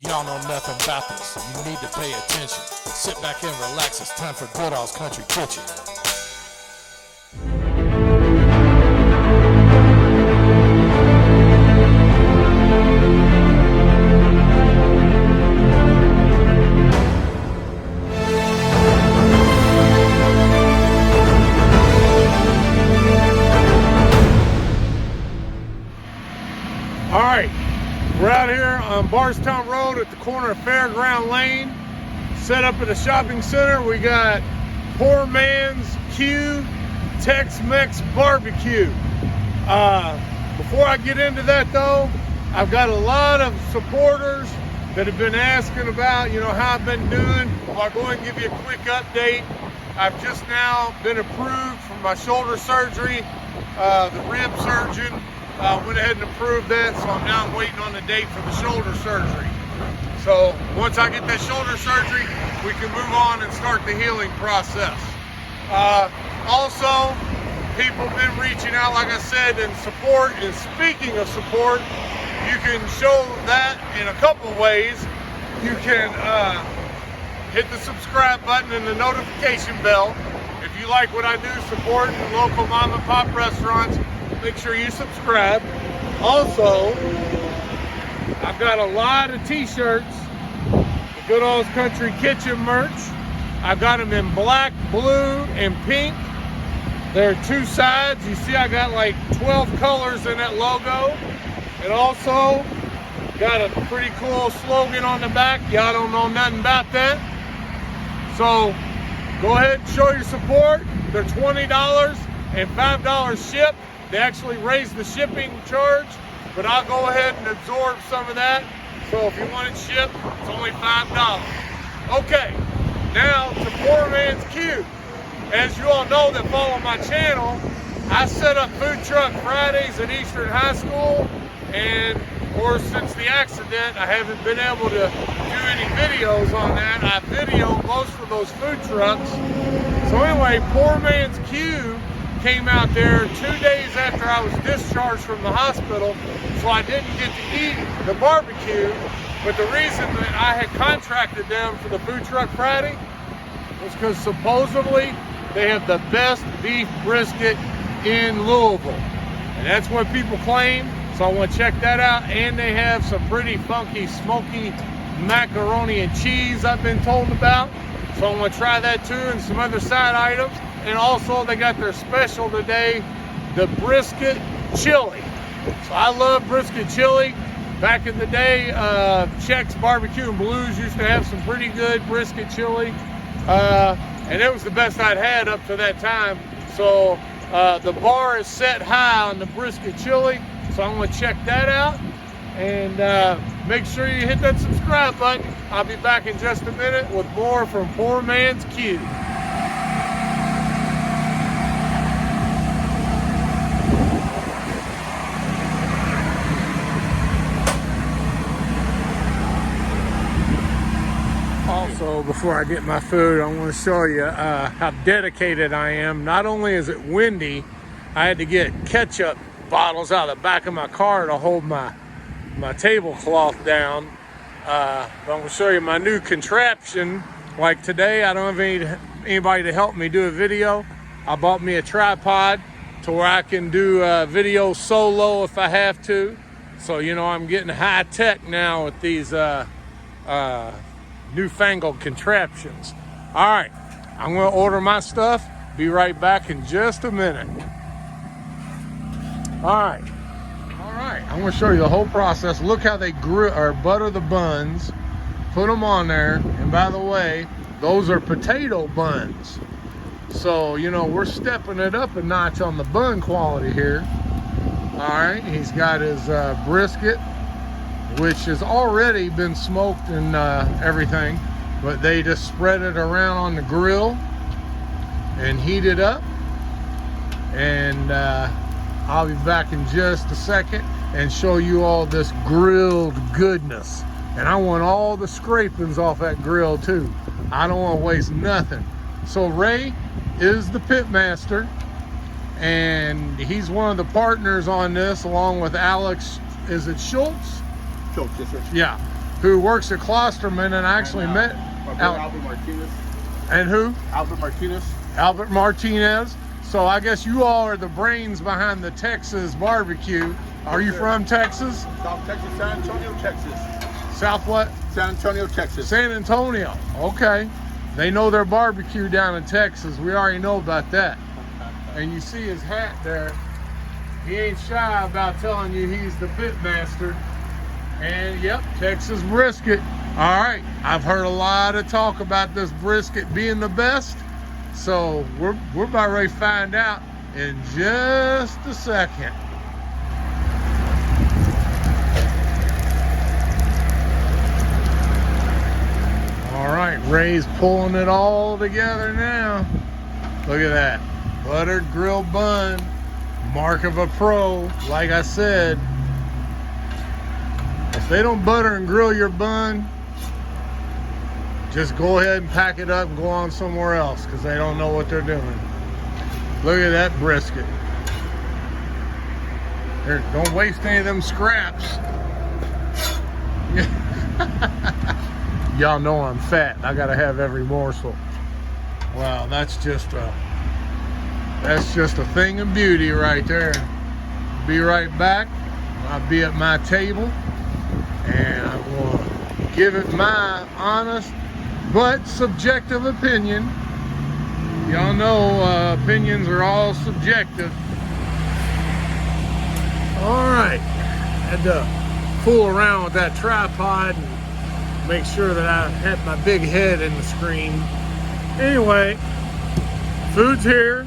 Y'all know nothing about this. You need to pay attention. Sit back and relax. It's time for Goodall's Country Kitchen. All right, we're out here on Barstown Road at the corner of Fairground Lane, set up at a shopping center. We got Poor Man's Q Tex-Mex Barbecue. Before I get into that though, I've got a lot of supporters that have been asking about, how I've been doing. Well, I'll go ahead and give you a quick update. I've just now been approved for my shoulder surgery. The rib surgeon went ahead and approved that, so I'm now waiting on the date for the shoulder surgery. So once I get that shoulder surgery, we can move on and start the healing process. Also, people have been reaching out, like I said, in support. And speaking of support, you can show that in a couple ways. You can hit the subscribe button and the notification bell. If you like what I do, support local mom and pop restaurants, make sure you subscribe. Also, I've got a lot of t-shirts, the Goodall's Country Kitchen merch. I've got them in black, blue, and pink. There are two sides. You see I got like 12 colors in that logo. And also got a pretty cool slogan on the back. Y'all don't know nothing about that. So go ahead and show your support. They're $20 and $5 ship. They actually raised the shipping charge, but I'll go ahead and absorb some of that. So if you want it shipped, it's only $5. Okay, now to Poor Man's Q. As you all know that follow my channel, I set up Food Truck Fridays at Eastern High School, and of course since the accident I haven't been able to do any videos on that. I video most of those food trucks. So anyway, Poor Man's Q came out there 2 days after I was discharged from the hospital, so I didn't get to eat the barbecue. But the reason that I had contracted them for the Food Truck Friday was because supposedly they have the best beef brisket in Louisville, and that's what people claim. So I want to check that out. And they have some pretty funky smoky macaroni and cheese I've been told about, so I want to try that too, and some other side items. And also they got their special today, the Brisket Chili. So I love Brisket Chili. Back in the day, Check's Barbecue and Blues used to have some pretty good brisket chili. And it was the best I'd had up to that time. So the bar is set high on the Brisket Chili. So I'm gonna check that out. And make sure you hit that subscribe button. I'll be back in just a minute with more from Poor Man's Q. Also, before I get my food, I want to show you how dedicated I am. Not only is it windy, I had to get ketchup bottles out of the back of my car to hold my tablecloth down. But I'm going to show you my new contraption. Like today, I don't have anybody to help me do a video. I bought me a tripod to where I can do a video solo if I have to. So, I'm getting high tech now with these newfangled contraptions. All right, I'm going to order my stuff. Be right back in just a minute. All right, I'm going to show you the whole process. Look how they butter the buns, put them on there. And by the way, those are potato buns. So, we're stepping it up a notch on the bun quality here. All right, he's got his brisket, which has already been smoked and everything, but they just spread it around on the grill and heat it up. And I'll be back in just a second and show you all this grilled goodness. And I want all the scrapings off that grill too. I don't want to waste nothing. So Ray is the pit master, and he's one of the partners on this, along with Alex, is it Schultz? Schultz, yes, sir. Yeah, who works at Klosterman and I actually met my brother Albert Martinez. And who? Albert Martinez. Albert Martinez. So I guess you all are the brains behind the Texas barbecue. Are you from Texas? South Texas, San Antonio, Texas. South what? San Antonio, Texas. San Antonio. Okay. They know their barbecue down in Texas. We already know about that. And you see his hat there. He ain't shy about telling you he's the pit master. And yep, Texas brisket. All right, I've heard a lot of talk about this brisket being the best. So we're about ready to find out in just a second. All right, Ray's pulling it all together now. Look at that. Buttered grilled bun. Mark of a pro. Like I said, if they don't butter and grill your bun, just go ahead and pack it up and go on somewhere else because they don't know what they're doing. Look at that brisket. Here, don't waste any of them scraps. Y'all know I'm fat. I gotta have every morsel. Wow, that's just a thing of beauty right there. Be right back. I'll be at my table and I'm gonna give it my honest but subjective opinion. Y'all know opinions are all subjective. All right, had to fool around with that tripod and make sure that I had my big head in the screen. Anyway, food's here.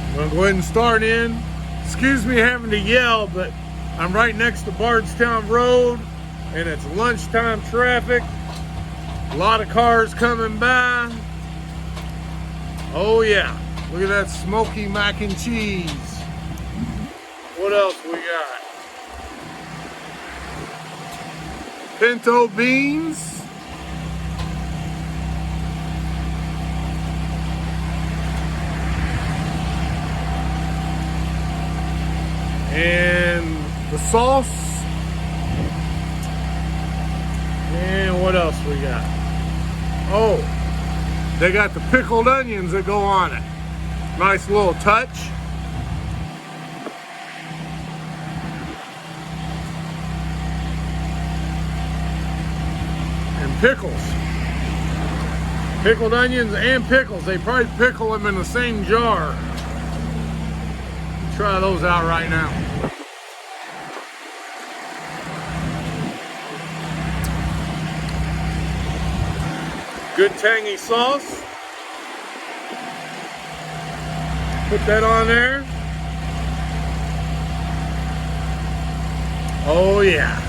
I'm gonna go ahead and start in. Excuse me having to yell, but I'm right next to Bardstown Road and it's lunchtime traffic. A lot of cars coming by. Oh yeah, look at that smoky mac and cheese. What else we got? Pinto beans. And the sauce. And what else we got? Oh, they got the pickled onions that go on it. Nice little touch. And pickles. Pickled onions and pickles. They probably pickle them in the same jar. Try those out right now. Good tangy sauce. Put that on there. Oh yeah.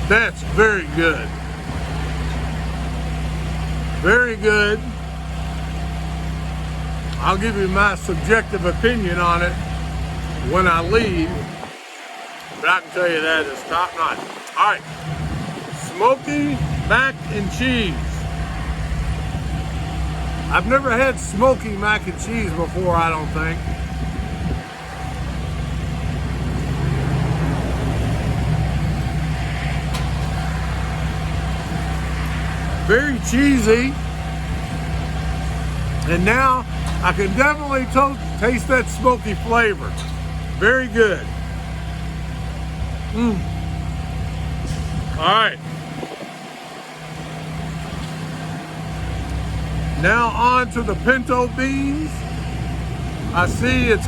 That's very good. Very good. I'll give you my subjective opinion on it when I leave, but I can tell you that is top notch. All right, smoky mac and cheese. I've never had smoky mac and cheese before, I don't think. Very cheesy. And now I can definitely taste that smoky flavor. Very good. All right. Now on to the pinto beans. I see it's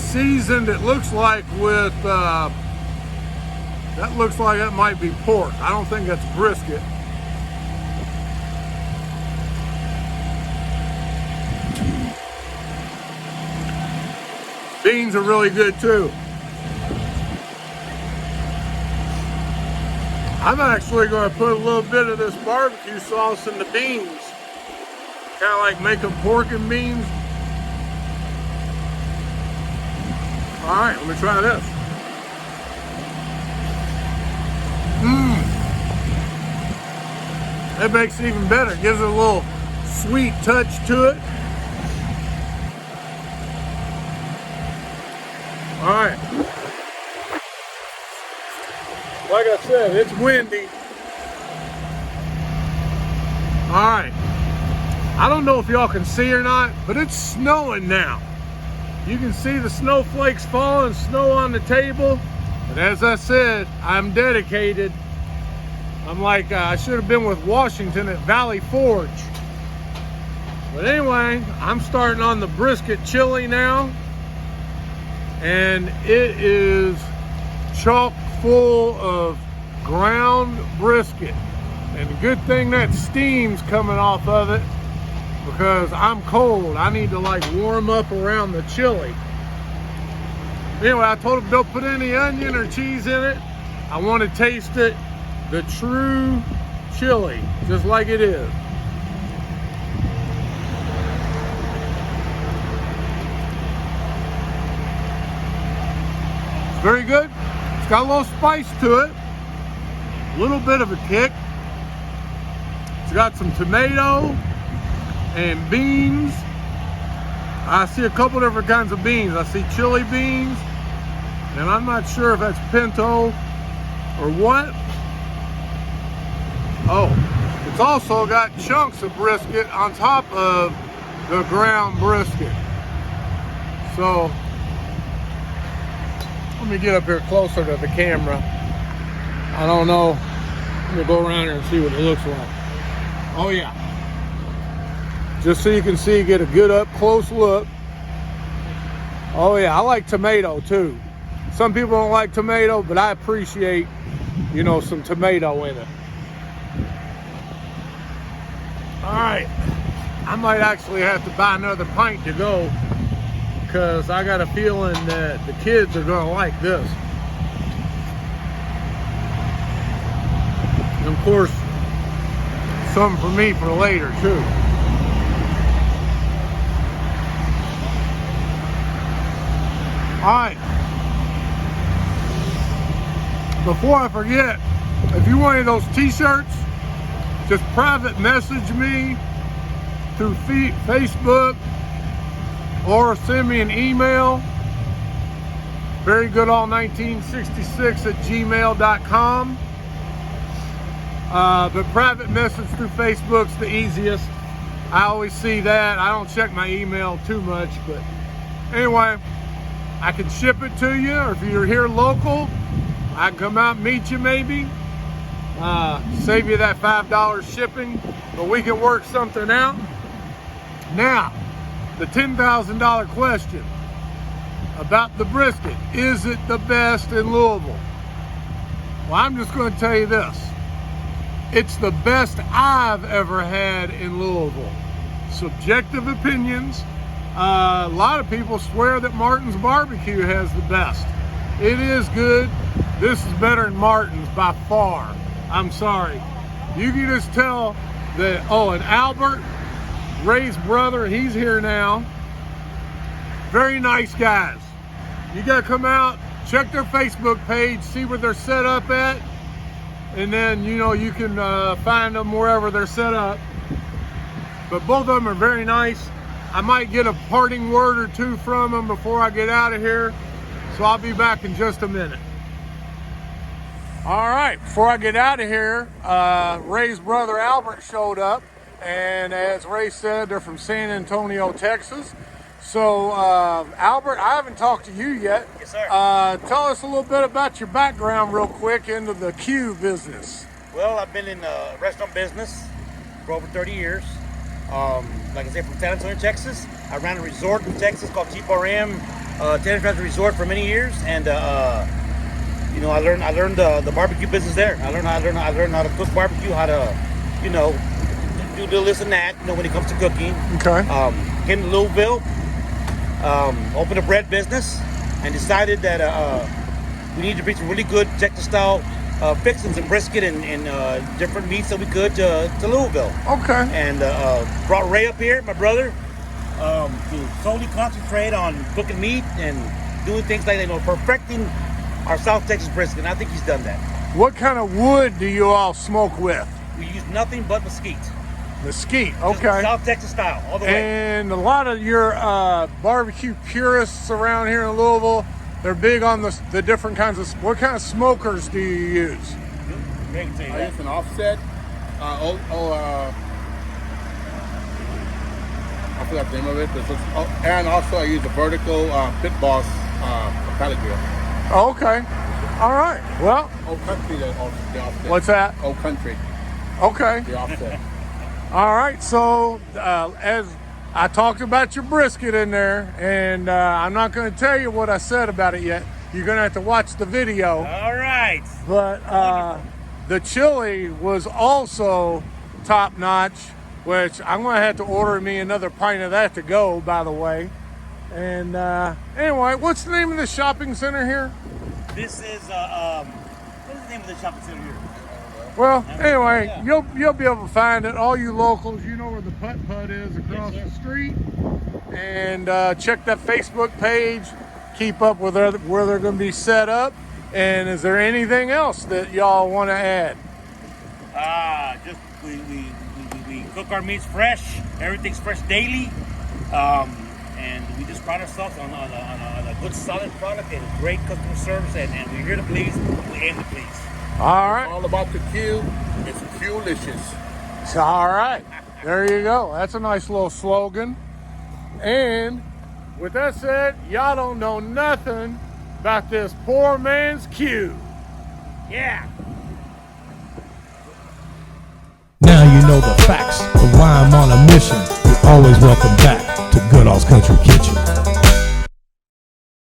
seasoned, it looks like with, that looks like that might be pork. I don't think that's brisket. Beans are really good too. I'm actually going to put a little bit of this barbecue sauce in the beans. Kind of like making pork and beans. All right, let me try this. That makes it even better. Gives it a little sweet touch to it. All right. Like I said, it's windy. All right. I don't know if y'all can see or not, but it's snowing now. You can see the snowflakes falling, snow on the table. But as I said, I'm dedicated. I'm like, I should have been with Washington at Valley Forge. But anyway, I'm starting on the Brisket Chili now. And it is chock full of ground brisket. And the good thing that steam's coming off of it, because I'm cold. I need to like warm up around the chili. Anyway, I told them don't put any onion or cheese in it. I want to taste it the true chili, just like it is. It's very good. It's got a little spice to it, a little bit of a kick. It's got some tomato and beans. I see a couple different kinds of beans. I see chili beans, and I'm not sure if that's pinto or what. Oh, it's also got chunks of brisket on top of the ground brisket. So, let me get up here closer to the camera. I don't know. Let me go around here and see what it looks like. Oh yeah. Just so you can see, get a good up close look. Oh yeah, I like tomato too. Some people don't like tomato, but I appreciate, you know, some tomato in it. All right, I might actually have to buy another pint to go, because I got a feeling that the kids are gonna like this. And of course, something for me for later too. All right, before I forget, if you wanted those t-shirts, just private message me through Facebook or send me an email, verygoodall1966@gmail.com. But private message through Facebook's the easiest. I always see that. I don't check my email too much, but anyway, I can ship it to you, or if you're here local, I can come out and meet you maybe. Save you that $5 shipping, but we can work something out. Now, the $10,000 question about the brisket. Is it the best in Louisville? Well, I'm just going to tell you this. It's the best I've ever had in Louisville. Subjective opinions. A lot of people swear that Martin's Barbecue has the best. It is good. This is better than Martin's by far. I'm sorry. You can just tell that, oh, and Albert, Ray's brother, he's here now. Very nice guys. You gotta come out, check their Facebook page, see where they're set up at, and then, you know, you can find them wherever they're set up. But both of them are very nice. I might get a parting word or two from them before I get out of here, so I'll be back in just a minute. All right, before I get out of here, Ray's brother Albert showed up, and as Ray said, they're from San Antonio, Texas. So, Albert, I haven't talked to you yet. Yes, sir. Tell us a little bit about your background real quick into the Q business. Well, I've been in the restaurant business for over 30 years. Like I said, from San Antonio, Texas. I ran a resort in Texas called Jeep RM, Tennis Transfer Resort for many years, and you know, I learned the barbecue business there. I learned how to cook barbecue, how to, you know, do this and that, you know, when it comes to cooking. Okay. Came to Louisville, opened a bread business, and decided that we needed to bring some really good Texas style fixings and brisket and different meats that we could to Louisville. Okay. And brought Ray up here, my brother, to solely concentrate on cooking meat and doing things like that, perfecting our South Texas brisket. And I think he's done that. What kind of wood do you all smoke with? We use nothing but mesquite. Mesquite, Just okay. South Texas style, all the way. And a lot of your barbecue purists around here in Louisville, they're big on the different kinds of. What kind of smokers do you use? Ray can tell you I that. use an offset. I forgot the name of it. And also I use a vertical Pit Boss pallet grill. Oh, okay. All right. Well, Old Country, the offset. what's that? Old Country, Okay. the offset. All right. So as I talked about your brisket in there, and I'm not going to tell you what I said about it yet. You're going to have to watch the video. All right. But the chili was also top notch, which I'm going to have to order me another pint of that to go, by the way. And anyway, what's the name of the shopping center here? This is what is the name of the shopping center here? Well, anyway, Yeah. you'll be able to find it. All you locals, you know where the Putt Putt is across the street. And check that Facebook page. Keep up with where they're going to be set up. And is there anything else that y'all want to add? Just we cook our meats fresh. Everything's fresh daily, and we just pride ourselves on a good, solid product and great customer service. And we're here to please. We aim to please. All right. All about the Q. It's Q-licious. All right. There you go. That's a nice little slogan. And with that said, y'all don't know nothing about this poor man's Q. Yeah. Now you know the facts of why I'm on a mission. You're always welcome back to Goodall's Country Kitchen.